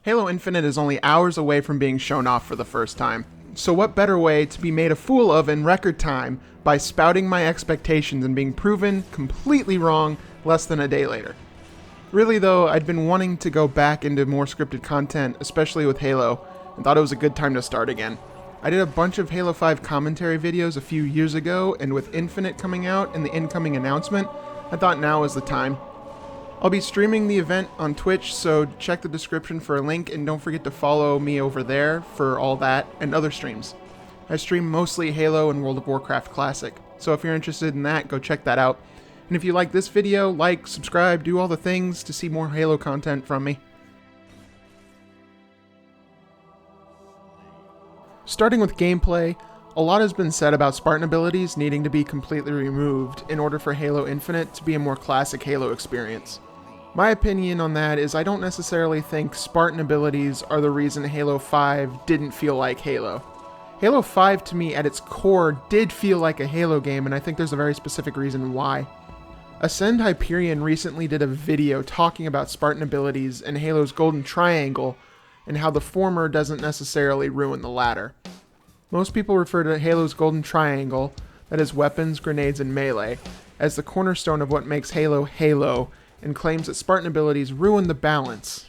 Halo Infinite is only hours away from being shown off for the first time, so what better way to be made a fool of in record time by spouting my expectations and being proven completely wrong less than a day later. Really though, I'd been wanting to go back into more scripted content, especially with Halo, and thought it was a good time to start again. I did a bunch of Halo 5 commentary videos a few years ago, and with Infinite coming out and the incoming announcement, I thought now was the time. I'll be streaming the event on Twitch, so check the description for a link, and don't forget to follow me over there for all that and other streams. I stream mostly Halo and World of Warcraft Classic, so if you're interested in that, go check that out. And if you like this video, like, subscribe, do all the things to see more Halo content from me. Starting with gameplay, a lot has been said about Spartan abilities needing to be completely removed in order for Halo Infinite to be a more classic Halo experience. My opinion on that is I don't necessarily think Spartan abilities are the reason Halo 5 didn't feel like Halo. Halo 5 to me at its core did feel like a Halo game, and I think there's a very specific reason why. Ascend Hyperion recently did a video talking about Spartan abilities and Halo's Golden Triangle and how the former doesn't necessarily ruin the latter. Most people refer to Halo's Golden Triangle, that is weapons, grenades, and melee, as the cornerstone of what makes Halo Halo, and claims that Spartan abilities ruin the balance.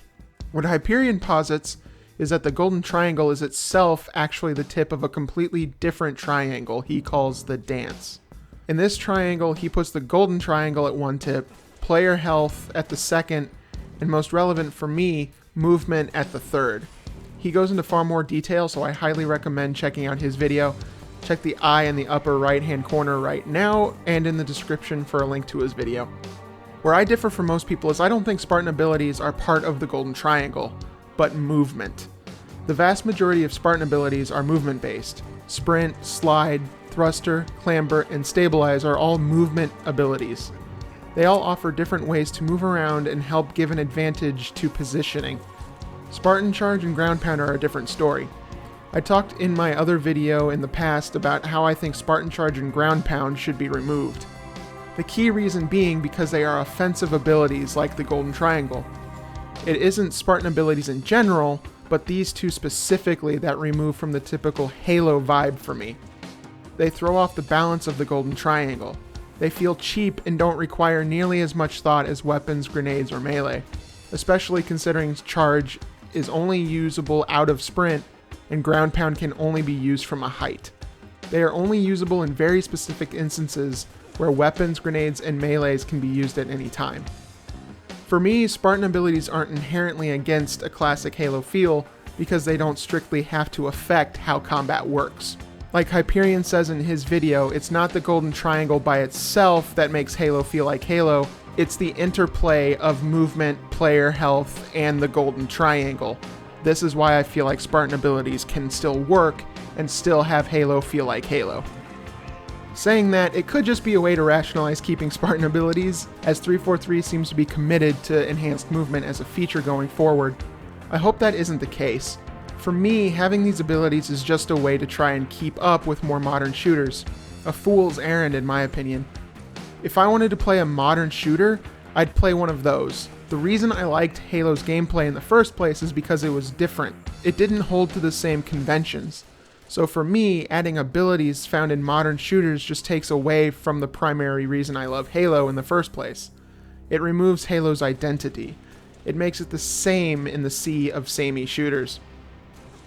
What Hyperion posits is that the Golden Triangle is itself actually the tip of a completely different triangle he calls the dance. In this triangle, he puts the Golden Triangle at one tip, player health at the second, and most relevant for me, movement at the third. He goes into far more detail, so I highly recommend checking out his video. Check the eye in the upper right hand corner right now, and in the description for a link to his video. Where I differ from most people is I don't think Spartan abilities are part of the Golden Triangle, but movement. The vast majority of Spartan abilities are movement based. Sprint, slide, thruster, clamber, and stabilize are all movement abilities. They all offer different ways to move around and help give an advantage to positioning. Spartan Charge and Ground Pound are a different story. I talked in my other video in the past about how I think Spartan Charge and Ground Pound should be removed. The key reason being because they are offensive abilities like the Golden Triangle. It isn't Spartan abilities in general, but these two specifically that remove from the typical Halo vibe for me. They throw off the balance of the Golden Triangle. They feel cheap and don't require nearly as much thought as weapons, grenades, or melee, especially considering Charge is only usable out of sprint and Ground Pound can only be used from a height. They are only usable in very specific instances where weapons, grenades, and melees can be used at any time. For me, Spartan abilities aren't inherently against a classic Halo feel because they don't strictly have to affect how combat works. Like Hyperion says in his video, it's not the Golden Triangle by itself that makes Halo feel like Halo, it's the interplay of movement, player health, and the Golden Triangle. This is why I feel like Spartan abilities can still work and still have Halo feel like Halo. Saying that, it could just be a way to rationalize keeping Spartan abilities, as 343 seems to be committed to enhanced movement as a feature going forward. I hope that isn't the case. For me, having these abilities is just a way to try and keep up with more modern shooters. A fool's errand in my opinion. If I wanted to play a modern shooter, I'd play one of those. The reason I liked Halo's gameplay in the first place is because it was different. It didn't hold to the same conventions. So for me, adding abilities found in modern shooters just takes away from the primary reason I love Halo in the first place. It removes Halo's identity. It makes it the same in the sea of samey shooters.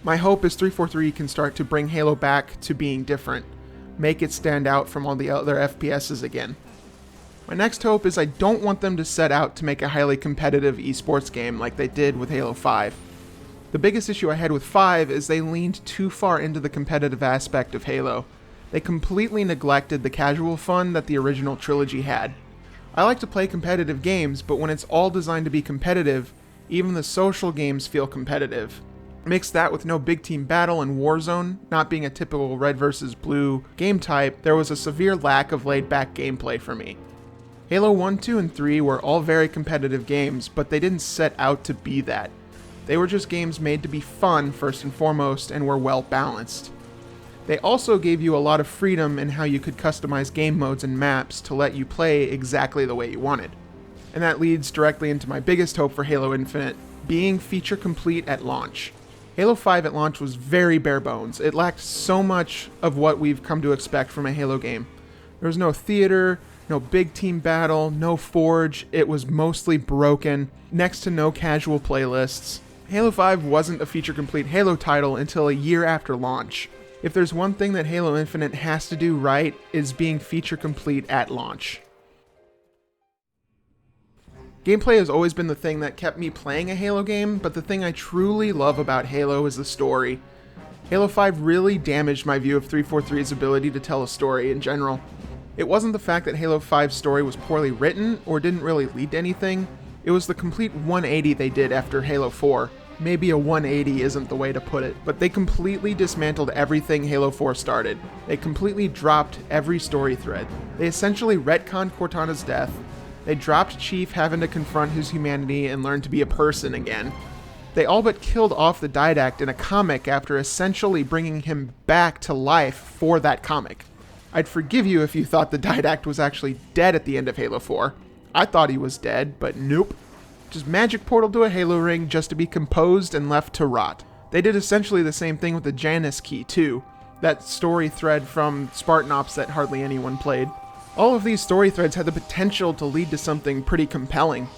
My hope is 343 can start to bring Halo back to being different, make it stand out from all the other FPSs again. My next hope is I don't want them to set out to make a highly competitive esports game like they did with Halo 5. The biggest issue I had with 5 is they leaned too far into the competitive aspect of Halo. They completely neglected the casual fun that the original trilogy had. I like to play competitive games, but when it's all designed to be competitive, even the social games feel competitive. Mix that with no big team battle and Warzone, not being a typical red versus blue game type, there was a severe lack of laid back gameplay for me. Halo 1, 2, and 3 were all very competitive games, but they didn't set out to be that. They were just games made to be fun first and foremost and were well balanced. They also gave you a lot of freedom in how you could customize game modes and maps to let you play exactly the way you wanted. And that leads directly into my biggest hope for Halo Infinite, being feature complete at launch. Halo 5 at launch was very bare bones. It lacked so much of what we've come to expect from a Halo game. There was no theater, no big team battle, no forge. It was mostly broken, next to no casual playlists. Halo 5 wasn't a feature-complete Halo title until a year after launch. If there's one thing that Halo Infinite has to do right, is being feature-complete at launch. Gameplay has always been the thing that kept me playing a Halo game, but the thing I truly love about Halo is the story. Halo 5 really damaged my view of 343's ability to tell a story in general. It wasn't the fact that Halo 5's story was poorly written or didn't really lead to anything, it was the complete 180 they did after Halo 4. Maybe a 180 isn't the way to put it, but they completely dismantled everything Halo 4 started. They completely dropped every story thread. They essentially retconned Cortana's death. They dropped Chief having to confront his humanity and learn to be a person again. They all but killed off the Didact in a comic after essentially bringing him back to life for that comic. I'd forgive you if you thought the Didact was actually dead at the end of Halo 4. I thought he was dead, but nope. Just magic portal to a Halo ring just to be composed and left to rot. They did essentially the same thing with the Janus key too, that story thread from Spartan Ops that hardly anyone played. All of these story threads had the potential to lead to something pretty compelling.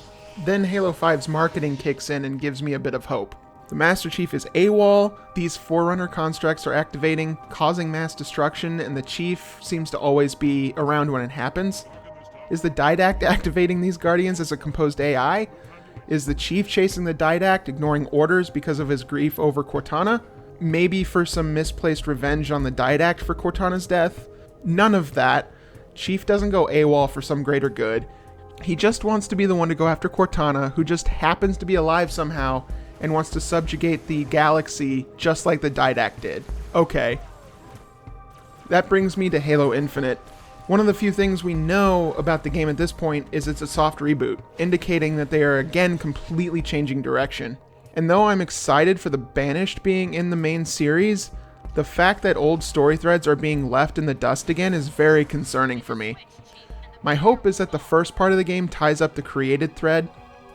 Then Halo 5's marketing kicks in and gives me a bit of hope. The Master Chief is AWOL, these Forerunner constructs are activating, causing mass destruction, and the Chief seems to always be around when it happens. Is the Didact activating these Guardians as a composed AI? Is the Chief chasing the Didact, ignoring orders because of his grief over Cortana? Maybe for some misplaced revenge on the Didact for Cortana's death? None of that. Chief doesn't go AWOL for some greater good. He just wants to be the one to go after Cortana, who just happens to be alive somehow, and wants to subjugate the galaxy just like the Didact did. Okay. That brings me to Halo Infinite. One of the few things we know about the game at this point is it's a soft reboot, indicating that they are again completely changing direction. And though I'm excited for the Banished being in the main series, the fact that old story threads are being left in the dust again is very concerning for me. My hope is that the first part of the game ties up the created thread.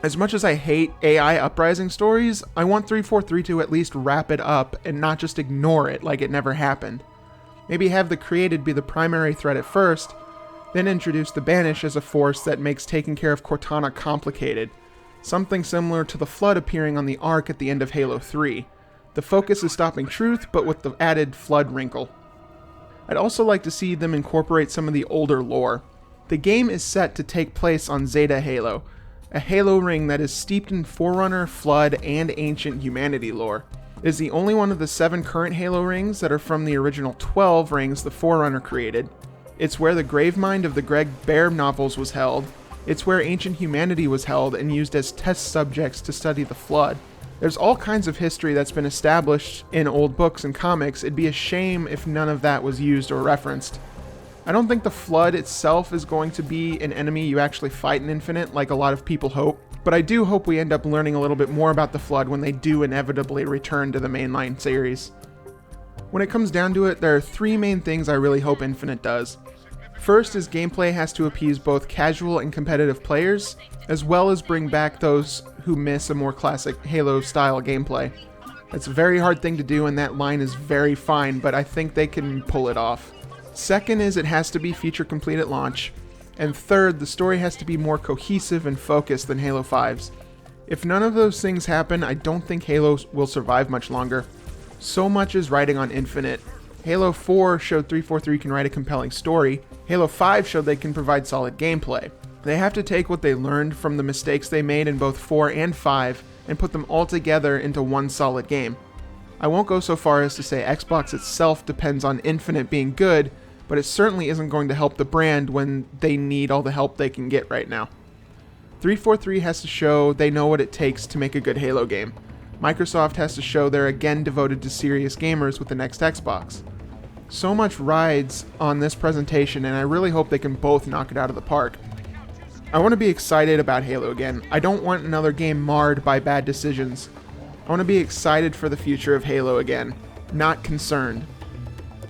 As much as I hate AI uprising stories, I want 343 to at least wrap it up and not just ignore it like it never happened. Maybe have the created be the primary threat at first, then introduce the Banish as a force that makes taking care of Cortana complicated. Something similar to the Flood appearing on the Ark at the end of Halo 3. The focus is stopping Truth, but with the added Flood wrinkle. I'd also like to see them incorporate some of the older lore. The game is set to take place on Zeta Halo, a Halo ring that is steeped in Forerunner, Flood, and ancient humanity lore. It is the only one of the 7 current Halo rings that are from the original 12 rings the Forerunner created. It's where the Gravemind of the Greg Bear novels was held. It's where ancient humanity was held and used as test subjects to study the Flood. There's all kinds of history that's been established in old books and comics. It'd be a shame if none of that was used or referenced. I don't think the Flood itself is going to be an enemy you actually fight in Infinite like a lot of people hope, but I do hope we end up learning a little bit more about the Flood when they do inevitably return to the mainline series. When it comes down to it, there are 3 main things I really hope Infinite does. First is gameplay has to appease both casual and competitive players, as well as bring back those who miss a more classic Halo-style gameplay. It's a very hard thing to do and that line is very fine, but I think they can pull it off. Second is it has to be feature complete at launch. And third, the story has to be more cohesive and focused than Halo 5's. If none of those things happen, I don't think Halo will survive much longer. So much is riding on Infinite. Halo 4 showed 343 can write a compelling story. Halo 5 showed they can provide solid gameplay. They have to take what they learned from the mistakes they made in both 4 and 5 and put them all together into one solid game. I won't go so far as to say Xbox itself depends on Infinite being good, but it certainly isn't going to help the brand when they need all the help they can get right now. 343 has to show they know what it takes to make a good Halo game. Microsoft has to show they're again devoted to serious gamers with the next Xbox. So much rides on this presentation, and I really hope they can both knock it out of the park. I want to be excited about Halo again. I don't want another game marred by bad decisions. I want to be excited for the future of Halo again, not concerned.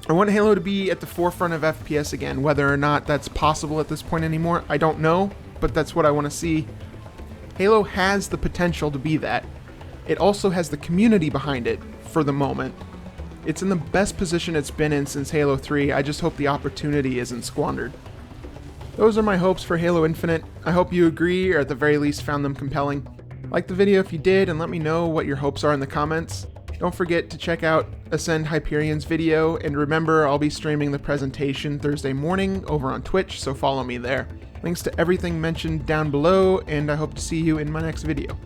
I want Halo to be at the forefront of FPS again. Whether or not that's possible at this point anymore, I don't know, but that's what I want to see. Halo has the potential to be that. it also has the community behind it, for the moment. It's in the best position it's been in since Halo 3, I just hope the opportunity isn't squandered. Those are my hopes for Halo Infinite. I hope you agree, or at the very least found them compelling. Like the video if you did, and let me know what your hopes are in the comments. Don't forget to check out Ascend Hyperion's video, and remember I'll be streaming the presentation Thursday morning over on Twitch, so follow me there. Links to everything mentioned down below, and I hope to see you in my next video.